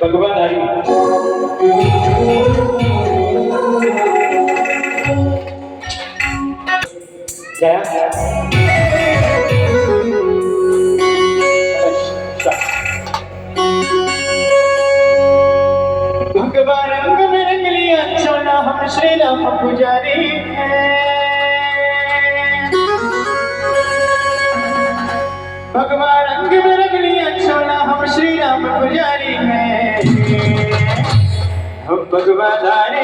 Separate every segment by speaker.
Speaker 1: भगवान हरी जया भगवान रंग में रंग लिया सोना हम श्री राम पुजारी हैं। भगवान रंग में रंग लिया सोना हम श्री राम पुजारी हैं। हम भगवान आए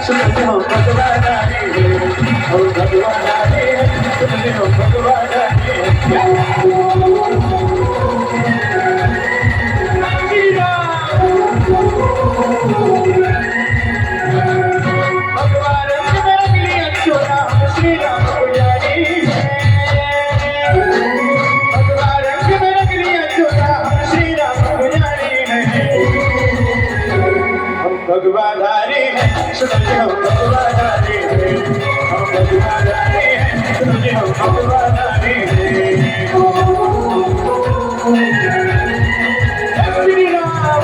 Speaker 1: सुन लो भगवान आए हम भगवान आए सुन लो भगवान भगवान रंग में रंग लिया सोना हम श्री राम पुजारी हैं। भगवान रंग में रंग लिया सोना हम श्री राम पुजारी हैं। हम भगवान हरे हैं सुन लो भगवान हरे हैं। हम भगवान हरे हैं सुन लो भगवान हरे हैं। श्री राम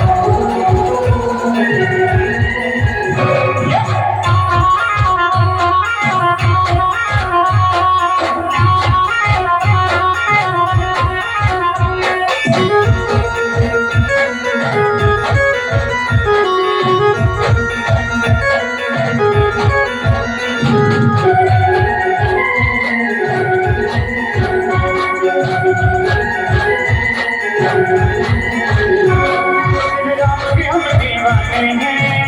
Speaker 1: राम के हम दीवाने हैं।